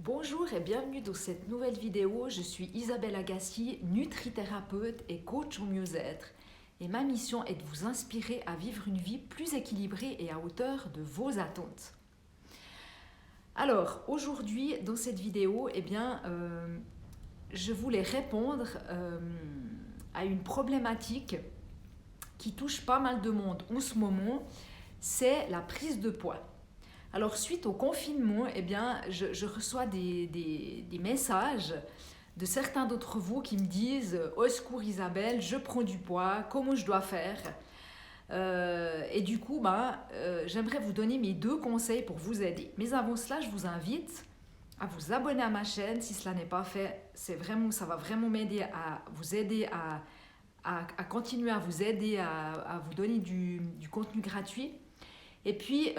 Bonjour et bienvenue dans cette nouvelle vidéo. Je suis Isabelle Agassi, nutrithérapeute et coach au mieux-être. Et ma mission est de vous inspirer à vivre une vie plus équilibrée et à hauteur de vos attentes. Alors, aujourd'hui, dans cette vidéo, je voulais répondre à une problématique qui touche pas mal de monde en ce moment, c'est la prise de poids. Alors, suite au confinement, je reçois des messages de certains d'entre vous qui me disent « Au secours Isabelle, je prends du poids, comment je dois faire ?» J'aimerais vous donner mes 2 conseils pour vous aider. Mais avant cela, je vous invite à vous abonner à ma chaîne si cela n'est pas fait. Ça va vraiment m'aider à vous aider à continuer à vous aider, à vous donner du contenu gratuit. Et puis,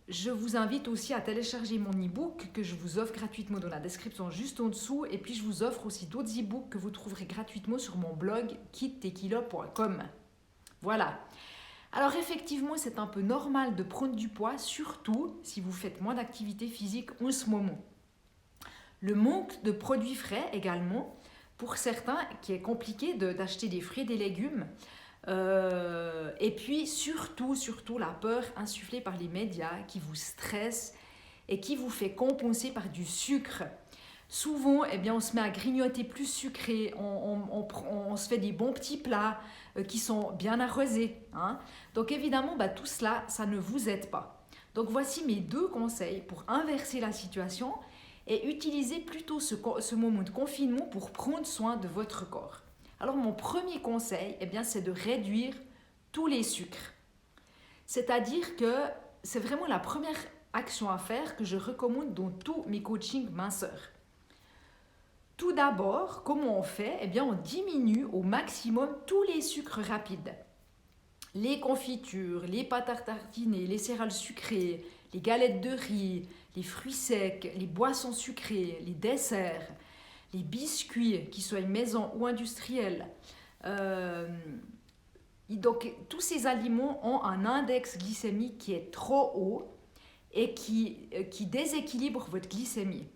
je vous invite aussi à télécharger mon e-book que je vous offre gratuitement dans la description juste en dessous. Et puis, je vous offre aussi d'autres e-books que vous trouverez gratuitement sur mon blog kittekilo.com. Voilà. Alors effectivement, c'est un peu normal de prendre du poids, surtout si vous faites moins d'activité physique en ce moment. Le manque de produits frais également, pour certains, qui est compliqué d'acheter des fruits et des légumes. Et puis surtout la peur insufflée par les médias qui vous stresse et qui vous fait compenser par du sucre. Souvent, on se met à grignoter plus sucré, on se fait des bons petits plats qui sont bien arrosés. Donc évidemment, tout cela, ça ne vous aide pas. Donc voici mes 2 conseils pour inverser la situation et utiliser plutôt ce moment de confinement pour prendre soin de votre corps. Alors mon premier conseil, c'est de réduire tous les sucres. C'est-à-dire que c'est vraiment la première action à faire que je recommande dans tous mes coachings minceur. Tout d'abord, comment on fait? On diminue au maximum tous les sucres rapides. Les confitures, les pâtes à tartiner, les céréales sucrées, les galettes de riz, les fruits secs, les boissons sucrées, les desserts, les biscuits, qu'ils soient maison ou industriels. Donc, tous ces aliments ont un index glycémique qui est trop haut et qui déséquilibre votre glycémie.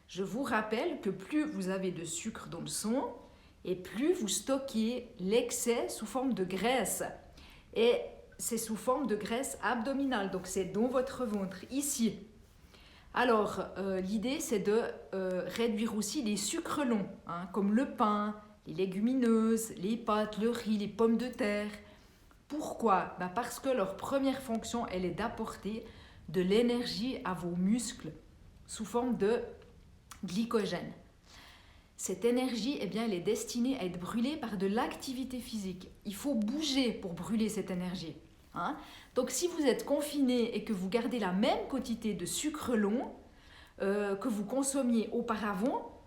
Je vous rappelle que plus vous avez de sucre dans le sang et plus vous stockez l'excès sous forme de graisse. Et c'est sous forme de graisse abdominale, donc c'est dans votre ventre, ici. Alors, l'idée, c'est de réduire aussi les sucres longs, comme le pain, les légumineuses, les pâtes, le riz, les pommes de terre. Pourquoi? Parce que leur première fonction, elle est d'apporter de l'énergie à vos muscles sous forme de glycogène. Cette énergie, elle est destinée à être brûlée par de l'activité physique. Il faut bouger pour brûler cette énergie. Donc si vous êtes confiné et que vous gardez la même quantité de sucre long que vous consommiez auparavant,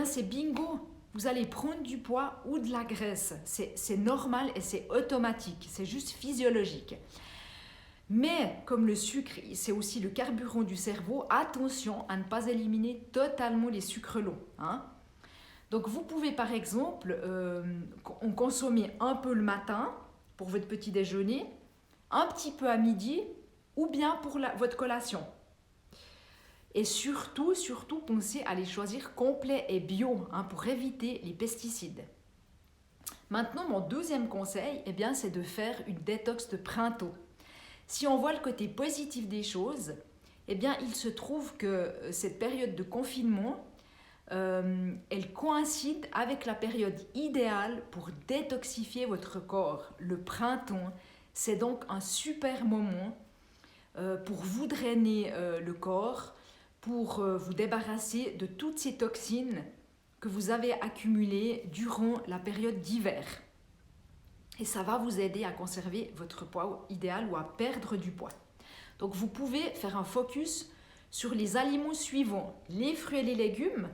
c'est bingo. Vous allez prendre du poids ou de la graisse. C'est normal et c'est automatique. C'est juste physiologique. Mais comme le sucre, c'est aussi le carburant du cerveau, attention à ne pas éliminer totalement les sucres longs. Donc vous pouvez par exemple en consommer un peu le matin pour votre petit déjeuner, un petit peu à midi ou bien pour votre collation. Et surtout, pensez à les choisir complets et bio pour éviter les pesticides. Maintenant, mon deuxième conseil, c'est de faire une détox de printemps. Si on voit le côté positif des choses, il se trouve que cette période de confinement, elle coïncide avec la période idéale pour détoxifier votre corps. Le printemps, c'est donc un super moment pour vous drainer le corps, pour vous débarrasser de toutes ces toxines que vous avez accumulées durant la période d'hiver. Et ça va vous aider à conserver votre poids idéal ou à perdre du poids. Donc vous pouvez faire un focus sur les aliments suivants, les fruits et les légumes,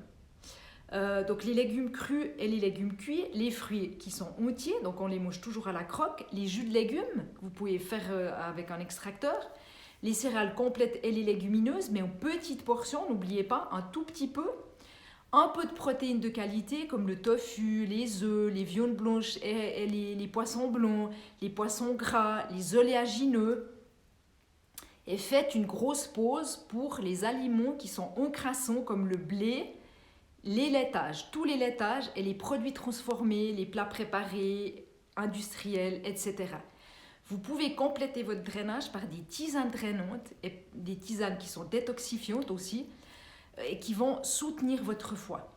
donc les légumes crus et les légumes cuits, les fruits qui sont entiers, donc on les mange toujours à la croque, les jus de légumes que vous pouvez faire avec un extracteur, les céréales complètes et les légumineuses, mais en petites portions, n'oubliez pas, un tout petit peu, un peu de protéines de qualité comme le tofu, les œufs, les viandes blanches et les poissons blancs, les poissons gras, les oléagineux. Et faites une grosse pause pour les aliments qui sont encrassants comme le blé, les laitages, tous les laitages et les produits transformés, les plats préparés, industriels, etc. Vous pouvez compléter votre drainage par des tisanes drainantes et des tisanes qui sont détoxifiantes aussi et qui vont soutenir votre foie.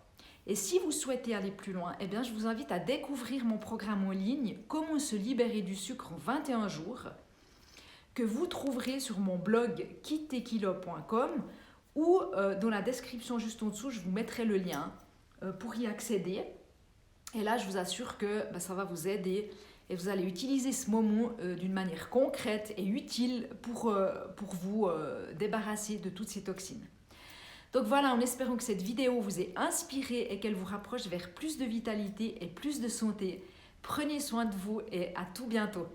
Et si vous souhaitez aller plus loin, eh bien, je vous invite à découvrir mon programme en ligne « Comment se libérer du sucre en 21 jours » que vous trouverez sur mon blog kittekilo.com ou dans la description juste en dessous, je vous mettrai le lien pour y accéder. Et là, je vous assure que ça va vous aider et vous allez utiliser ce moment d'une manière concrète et utile pour vous débarrasser de toutes ces toxines. Donc voilà, en espérant que cette vidéo vous ait inspiré et qu'elle vous rapproche vers plus de vitalité et plus de santé. Prenez soin de vous et à tout bientôt.